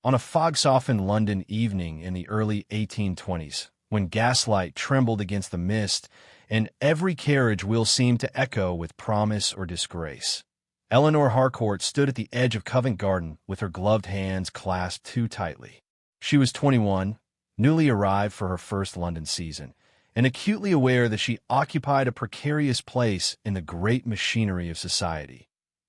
On a fog-softened London evening in the early 1820s, when gaslight trembled against the mist and every carriage wheel seemed to echo with promise or disgrace, Eleanor Harcourt stood at the edge of Covent Garden with her gloved hands clasped too tightly. She was 21, newly arrived for her first London season, and acutely aware that she occupied a precarious place in the great machinery of society.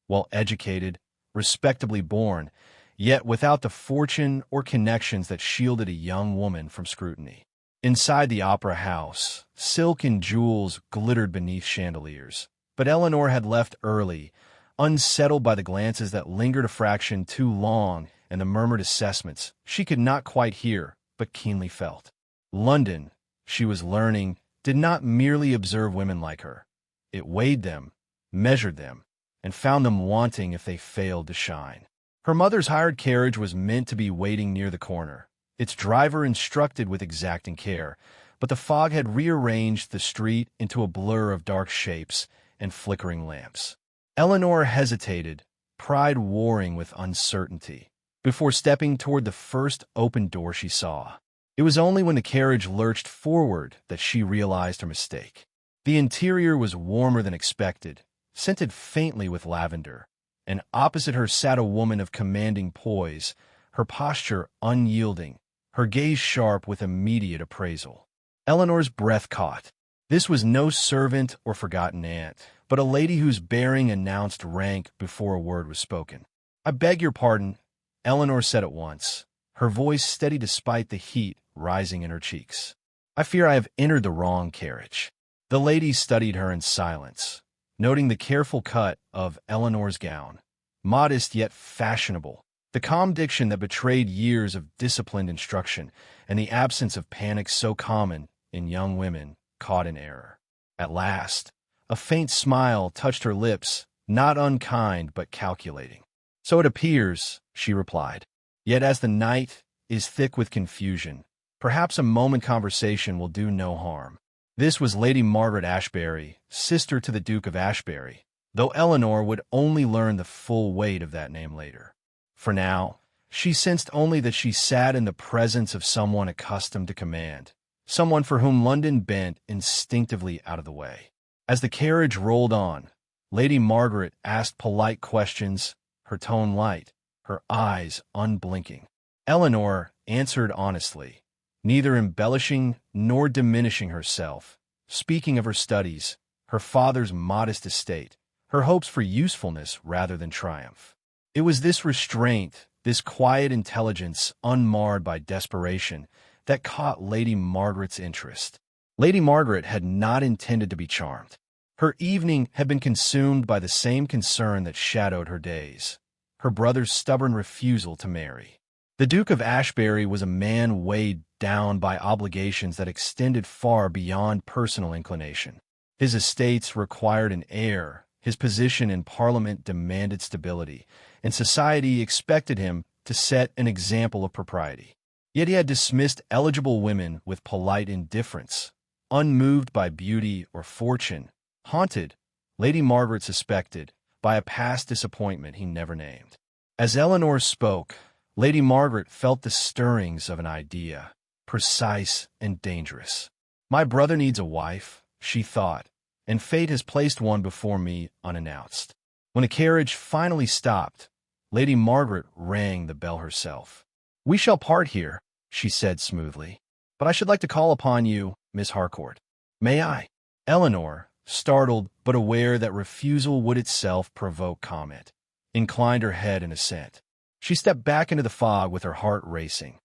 Well-educated, respectably born, yet without the fortune or connections that shielded a young woman from scrutiny. Inside the opera house, silk and jewels glittered beneath chandeliers, but Eleanor had left early, unsettled by the glances that lingered a fraction too long and the murmured assessments she could not quite hear but keenly felt. London, she was learning, did not merely observe women like her. It weighed them, measured them, and found them wanting if they failed to shine. Her mother's hired carriage was meant to be waiting near the corner, its driver instructed with exacting care, but the fog had rearranged the street into a blur of dark shapes and flickering lamps. Eleanor hesitated, pride warring with uncertainty, before stepping toward the first open door she saw. It was only when the carriage lurched forward that she realized her mistake. The interior was warmer than expected, scented faintly with lavender, and opposite her sat a woman of commanding poise, her posture unyielding, her gaze sharp with immediate appraisal. Eleanor's breath caught. This was no servant or forgotten aunt, but a lady whose bearing announced rank before a word was spoken. "I beg your pardon," Eleanor said at once, her voice steady despite the heat rising in her cheeks. "I fear I have entered the wrong carriage." The lady studied her in silence, noting the careful cut of Eleanor's gown, modest yet fashionable, the calm diction that betrayed years of disciplined instruction, and the absence of panic so common in young women caught in error. At last, a faint smile touched her lips, not unkind but calculating. "So it appears," she replied. "Yet as the night is thick with confusion, perhaps a moment conversation will do no harm." This was Lady Margaret Ashbury, sister to the Duke of Ashbury, though Eleanor would only learn the full weight of that name later. For now, she sensed only that she sat in the presence of someone accustomed to command, someone for whom London bent instinctively out of the way. As the carriage rolled on, Lady Margaret asked polite questions, her tone light, her eyes unblinking. Eleanor answered honestly, neither embellishing nor diminishing herself, speaking of her studies, her father's modest estate, her hopes for usefulness rather than triumph. It was this restraint, this quiet intelligence unmarred by desperation, that caught Lady Margaret's interest. Lady Margaret had not intended to be charmed. Her evening had been consumed by the same concern that shadowed her days, her brother's stubborn refusal to marry. The Duke of Ashbury was a man weighed down by obligations that extended far beyond personal inclination. His estates required an heir, his position in Parliament demanded stability, and society expected him to set an example of propriety. Yet he had dismissed eligible women with polite indifference, unmoved by beauty or fortune, haunted, Lady Margaret suspected, by a past disappointment he never named. As Eleanor spoke, Lady Margaret felt the stirrings of an idea, precise and dangerous. "My brother needs a wife," she thought, "and fate has placed one before me unannounced." When the carriage finally stopped, Lady Margaret rang the bell herself. "We shall part here," she said smoothly, "but I should like to call upon you, Miss Harcourt." "May I?" Eleanor, startled but aware that refusal would itself provoke comment, inclined her head in assent. She stepped back into the fog with her heart racing,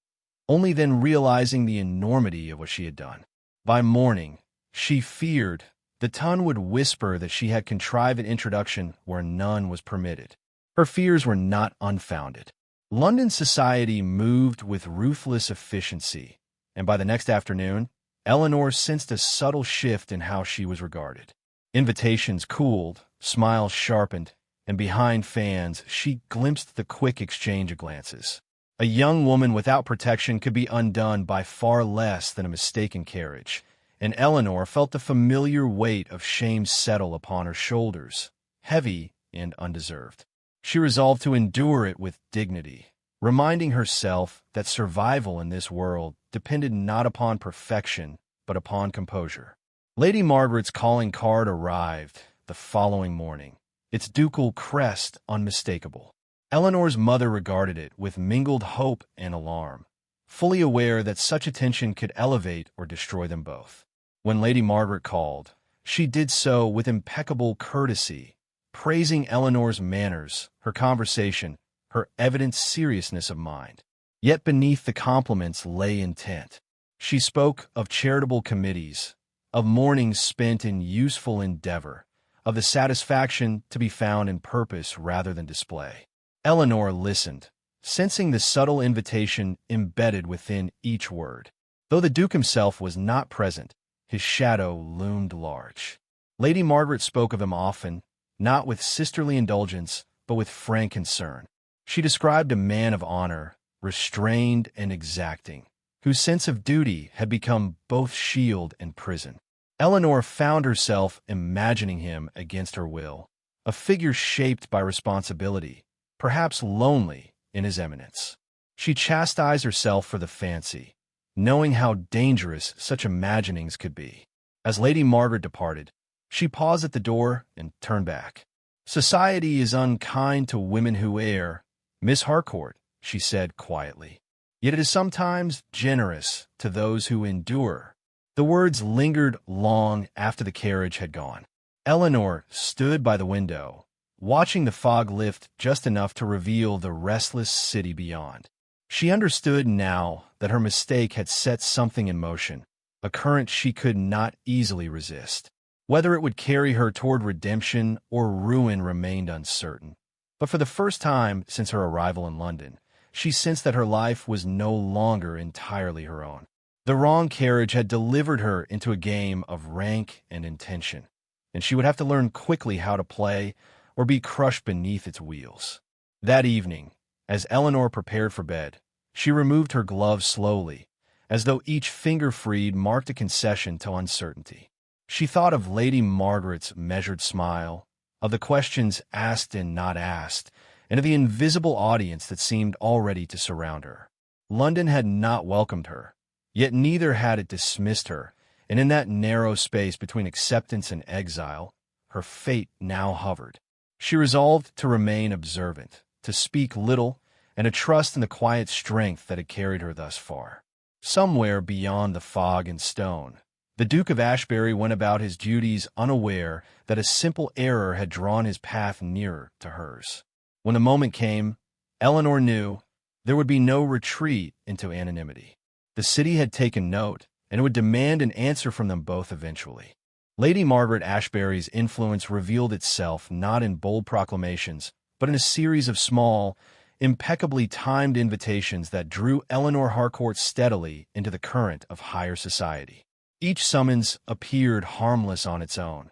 only then realizing the enormity of what she had done. By morning, she feared the tongue would whisper that she had contrived an introduction where none was permitted. Her fears were not unfounded. London society moved with ruthless efficiency, and by the next afternoon, Eleanor sensed a subtle shift in how she was regarded. Invitations cooled, smiles sharpened, and behind fans she glimpsed the quick exchange of glances. A young woman without protection could be undone by far less than a mistaken carriage, and Eleanor felt the familiar weight of shame settle upon her shoulders, heavy and undeserved. She resolved to endure it with dignity, reminding herself that survival in this world depended not upon perfection, but upon composure. Lady Margaret's calling card arrived the following morning, its ducal crest unmistakable. Eleanor's mother regarded it with mingled hope and alarm, fully aware that such attention could elevate or destroy them both. When Lady Margaret called, she did so with impeccable courtesy, praising Eleanor's manners, her conversation, her evident seriousness of mind. Yet beneath the compliments lay intent. She spoke of charitable committees, of mornings spent in useful endeavor, of the satisfaction to be found in purpose rather than display. Eleanor listened, sensing the subtle invitation embedded within each word. Though the Duke himself was not present, his shadow loomed large. Lady Margaret spoke of him often, not with sisterly indulgence, but with frank concern. She described a man of honor, restrained and exacting, whose sense of duty had become both shield and prison. Eleanor found herself imagining him against her will, a figure shaped by responsibility, perhaps lonely in his eminence. She chastised herself for the fancy, knowing how dangerous such imaginings could be. As Lady Margaret departed, she paused at the door and turned back. "Society is unkind to women who err, Miss Harcourt," she said quietly. "Yet it is sometimes generous to those who endure." The words lingered long after the carriage had gone. Eleanor stood by the window, watching the fog lift just enough to reveal the restless city beyond. She understood now that her mistake had set something in motion, a current she could not easily resist. Whether it would carry her toward redemption or ruin remained uncertain. But for the first time since her arrival in London, she sensed that her life was no longer entirely her own. The wrong carriage had delivered her into a game of rank and intention, and she would have to learn quickly how to play or be crushed beneath its wheels. That evening, as Eleanor prepared for bed, she removed her gloves slowly, as though each finger freed marked a concession to uncertainty. She thought of Lady Margaret's measured smile, of the questions asked and not asked, and of the invisible audience that seemed already to surround her. London had not welcomed her, yet neither had it dismissed her, and in that narrow space between acceptance and exile, her fate now hovered. She resolved to remain observant, to speak little, and to trust in the quiet strength that had carried her thus far. Somewhere beyond the fog and stone, the Duke of Ashbury went about his duties unaware that a simple error had drawn his path nearer to hers. When the moment came, Eleanor knew there would be no retreat into anonymity. The city had taken note, and it would demand an answer from them both eventually. Lady Margaret Ashbury's influence revealed itself not in bold proclamations, but in a series of small, impeccably timed invitations that drew Eleanor Harcourt steadily into the current of higher society. Each summons appeared harmless on its own.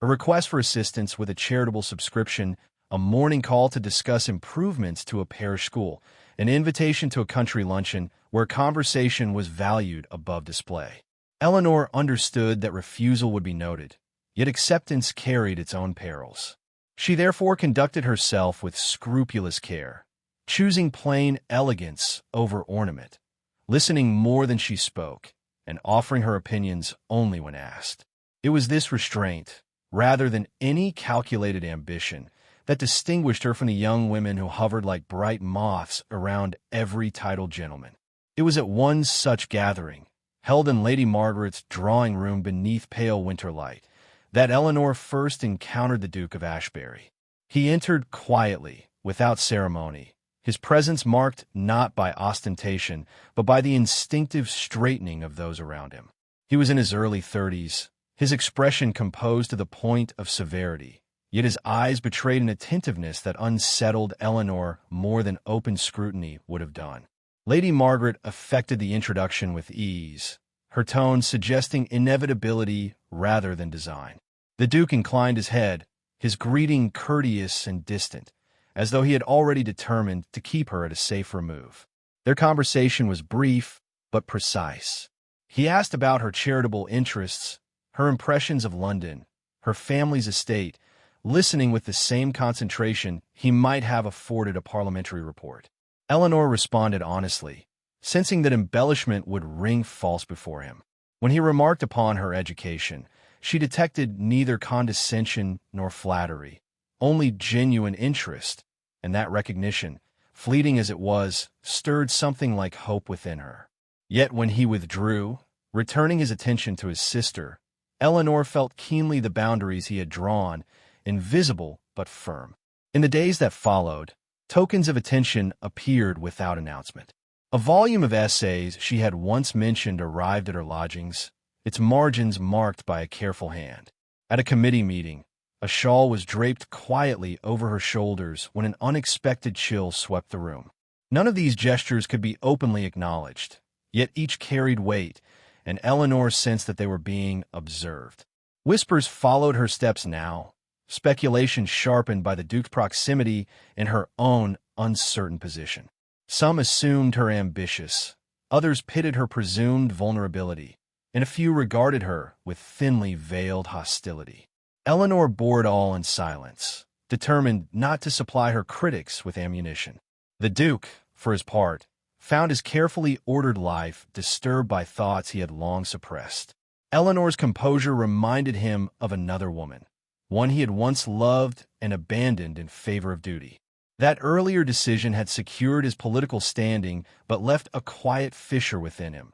A request for assistance with a charitable subscription, a morning call to discuss improvements to a parish school, an invitation to a country luncheon where conversation was valued above display. Eleanor understood that refusal would be noted, yet acceptance carried its own perils. She therefore conducted herself with scrupulous care, choosing plain elegance over ornament, listening more than she spoke, and offering her opinions only when asked. It was this restraint, rather than any calculated ambition, that distinguished her from the young women who hovered like bright moths around every titled gentleman. It was at one such gathering, held in Lady Margaret's drawing-room beneath pale winter light, that Eleanor first encountered the Duke of Ashbury. He entered quietly, without ceremony, his presence marked not by ostentation, but by the instinctive straightening of those around him. He was in his early 30s, his expression composed to the point of severity, yet his eyes betrayed an attentiveness that unsettled Eleanor more than open scrutiny would have done. Lady Margaret effected the introduction with ease, her tone suggesting inevitability rather than design. The Duke inclined his head, his greeting courteous and distant, as though he had already determined to keep her at a safe remove. Their conversation was brief, but precise. He asked about her charitable interests, her impressions of London, her family's estate, listening with the same concentration he might have afforded a parliamentary report. Eleanor responded honestly, sensing that embellishment would ring false before him. When he remarked upon her education, she detected neither condescension nor flattery, only genuine interest, and that recognition, fleeting as it was, stirred something like hope within her. Yet when he withdrew, returning his attention to his sister, Eleanor felt keenly the boundaries he had drawn, invisible but firm. In the days that followed, tokens of attention appeared without announcement. A volume of essays she had once mentioned arrived at her lodgings, its margins marked by a careful hand. At a committee meeting, a shawl was draped quietly over her shoulders when an unexpected chill swept the room. None of these gestures could be openly acknowledged, yet each carried weight, and Eleanor sensed that they were being observed. Whispers followed her steps now, speculation sharpened by the Duke's proximity and her own uncertain position. Some assumed her ambitious, others pitted her presumed vulnerability, and a few regarded her with thinly veiled hostility. Eleanor bore it all in silence, determined not to supply her critics with ammunition. The Duke, for his part, found his carefully ordered life disturbed by thoughts he had long suppressed. Eleanor's composure reminded him of another woman, one he had once loved and abandoned in favor of duty. That earlier decision had secured his political standing but left a quiet fissure within him,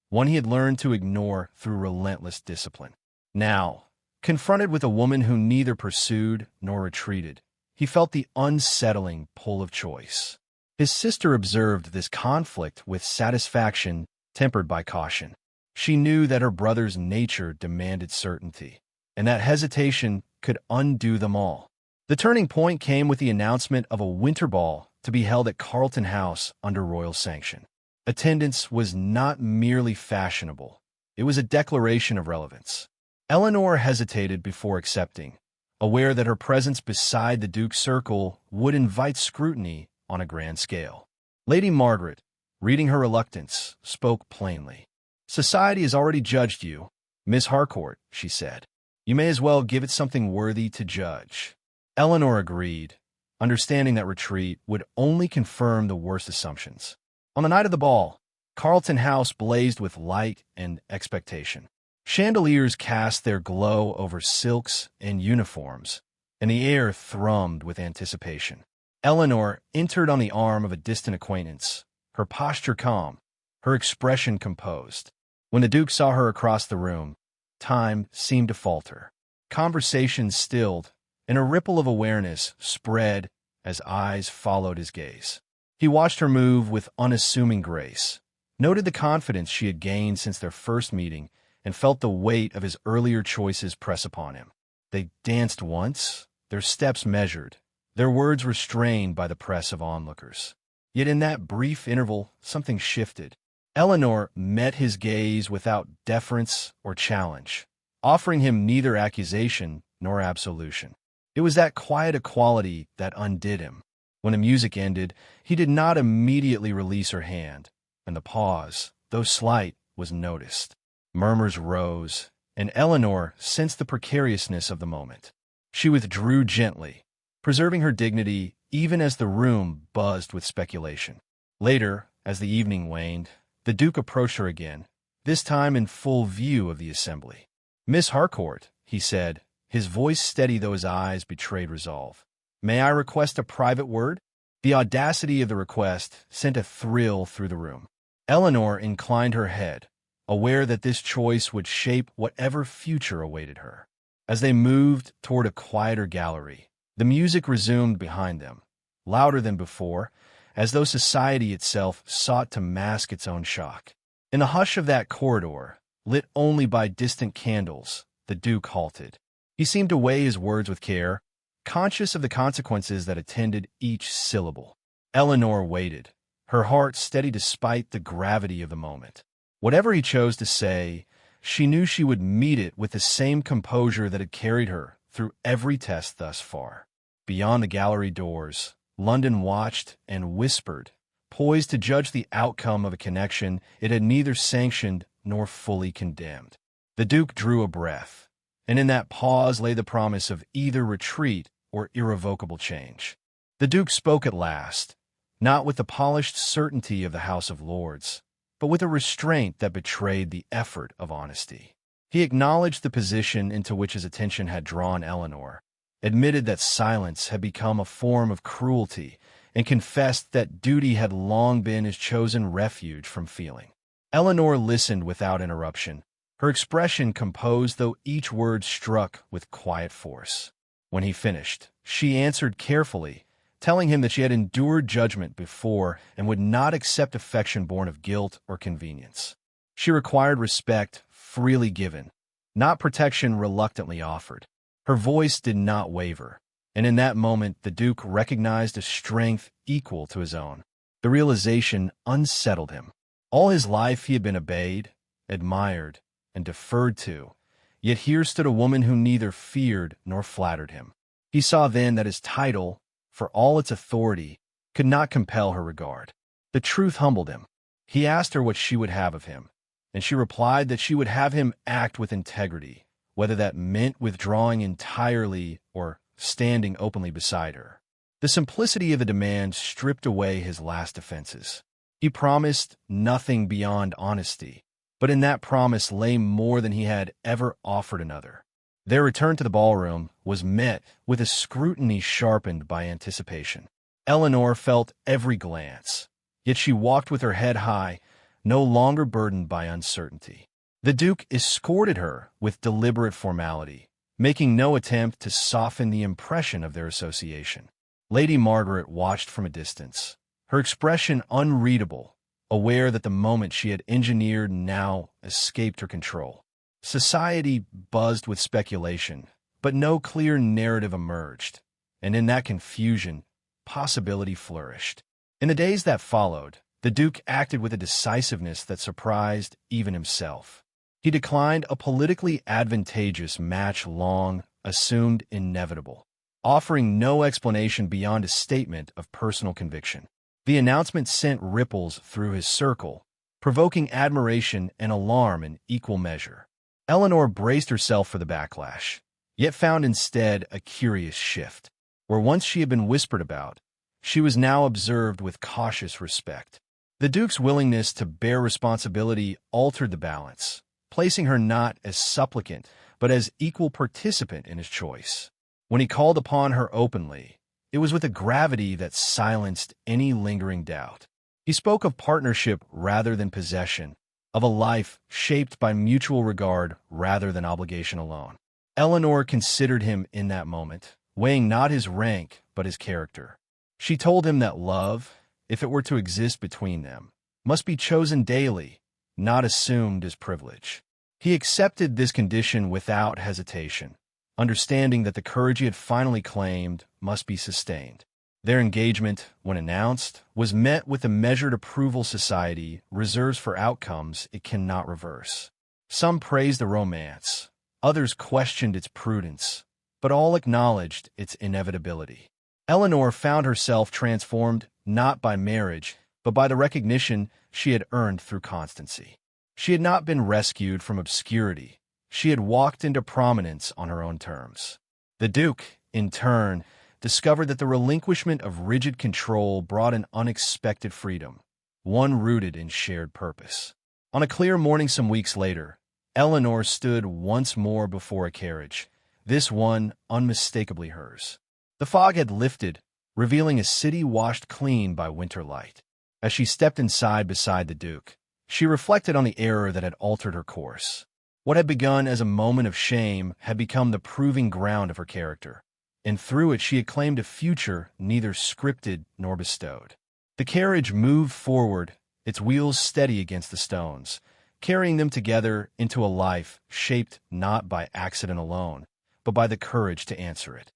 one he had learned to ignore through relentless discipline. Now, confronted with a woman who neither pursued nor retreated, he felt the unsettling pull of choice. His sister observed this conflict with satisfaction tempered by caution. She knew that her brother's nature demanded certainty, and that hesitation could undo them all. The turning point came with the announcement of a winter ball to be held at Carlton House under royal sanction. Attendance was not merely fashionable, it was a declaration of relevance. Eleanor hesitated before accepting, aware that her presence beside the Duke's circle would invite scrutiny on a grand scale. Lady Margaret, reading her reluctance, spoke plainly. "Society has already judged you, Miss Harcourt," she said. "You may as well give it something worthy to judge." Eleanor agreed, understanding that retreat would only confirm the worst assumptions. On the night of the ball, Carlton House blazed with light and expectation. Chandeliers cast their glow over silks and uniforms, and the air thrummed with anticipation. Eleanor entered on the arm of a distant acquaintance, her posture calm, her expression composed. When the Duke saw her across the room, time seemed to falter. Conversation stilled, and a ripple of awareness spread as eyes followed his gaze. He watched her move with unassuming grace, noted the confidence she had gained since their first meeting, and felt the weight of his earlier choices press upon him. They danced once, their steps measured, their words restrained by the press of onlookers. Yet in that brief interval, something shifted. Eleanor met his gaze without deference or challenge, offering him neither accusation nor absolution. It was that quiet equality that undid him. When the music ended, he did not immediately release her hand, and the pause, though slight, was noticed. Murmurs rose, and Eleanor sensed the precariousness of the moment. She withdrew gently, preserving her dignity even as the room buzzed with speculation. Later, as the evening waned, the Duke approached her again, this time in full view of the assembly. "Miss Harcourt," he said, his voice steady though his eyes betrayed resolve. "May I request a private word?" The audacity of the request sent a thrill through the room. Eleanor inclined her head, aware that this choice would shape whatever future awaited her. As they moved toward a quieter gallery, the music resumed behind them, louder than before, as though society itself sought to mask its own shock. In the hush of that corridor, lit only by distant candles, the Duke halted. He seemed to weigh his words with care, conscious of the consequences that attended each syllable. Eleanor waited, her heart steady despite the gravity of the moment. Whatever he chose to say, she knew she would meet it with the same composure that had carried her through every test thus far. Beyond the gallery doors, London watched and whispered, poised to judge the outcome of a connection it had neither sanctioned nor fully condemned. The Duke drew a breath, and in that pause lay the promise of either retreat or irrevocable change. The Duke spoke at last, not with the polished certainty of the House of Lords, but with a restraint that betrayed the effort of honesty. He acknowledged the position into which his attention had drawn Eleanor, admitted that silence had become a form of cruelty, and confessed that duty had long been his chosen refuge from feeling. Eleanor listened without interruption, her expression composed though each word struck with quiet force. When he finished, she answered carefully, telling him that she had endured judgment before and would not accept affection born of guilt or convenience. She required respect freely given, not protection reluctantly offered. Her voice did not waver, and in that moment the Duke recognized a strength equal to his own. The realization unsettled him. All his life he had been obeyed, admired, and deferred to, yet here stood a woman who neither feared nor flattered him. He saw then that his title, for all its authority, could not compel her regard. The truth humbled him. He asked her what she would have of him, and she replied that she would have him act with integrity, whether that meant withdrawing entirely or standing openly beside her. The simplicity of the demand stripped away his last defenses. He promised nothing beyond honesty, but in that promise lay more than he had ever offered another. Their return to the ballroom was met with a scrutiny sharpened by anticipation. Eleanor felt every glance, yet she walked with her head high, no longer burdened by uncertainty. The Duke escorted her with deliberate formality, making no attempt to soften the impression of their association. Lady Margaret watched from a distance, her expression unreadable, aware that the moment she had engineered now escaped her control. Society buzzed with speculation, but no clear narrative emerged, and in that confusion, possibility flourished. In the days that followed, the Duke acted with a decisiveness that surprised even himself. He declined a politically advantageous match long assumed inevitable, offering no explanation beyond a statement of personal conviction. The announcement sent ripples through his circle, provoking admiration and alarm in equal measure. Eleanor braced herself for the backlash, yet found instead a curious shift. Where once she had been whispered about, she was now observed with cautious respect. The Duke's willingness to bear responsibility altered the balance, placing her not as supplicant, but as equal participant in his choice. When he called upon her openly, it was with a gravity that silenced any lingering doubt. He spoke of partnership rather than possession, of a life shaped by mutual regard rather than obligation alone. Eleanor considered him in that moment, weighing not his rank but his character. She told him that love, if it were to exist between them, must be chosen daily, not assumed as privilege. He accepted this condition without hesitation, understanding that the courage he had finally claimed must be sustained. Their engagement, when announced, was met with the measured approval society reserves for outcomes it cannot reverse. Some praised the romance, others questioned its prudence, but all acknowledged its inevitability. Eleanor found herself transformed not by marriage, but by the recognition she had earned through constancy. She had not been rescued from obscurity. She had walked into prominence on her own terms. The Duke, in turn, discovered that the relinquishment of rigid control brought an unexpected freedom, one rooted in shared purpose. On a clear morning some weeks later, Eleanor stood once more before a carriage, this one unmistakably hers. The fog had lifted, revealing a city washed clean by winter light. As she stepped inside beside the Duke, she reflected on the error that had altered her course. What had begun as a moment of shame had become the proving ground of her character, and through it she had claimed a future neither scripted nor bestowed. The carriage moved forward, its wheels steady against the stones, carrying them together into a life shaped not by accident alone, but by the courage to answer it.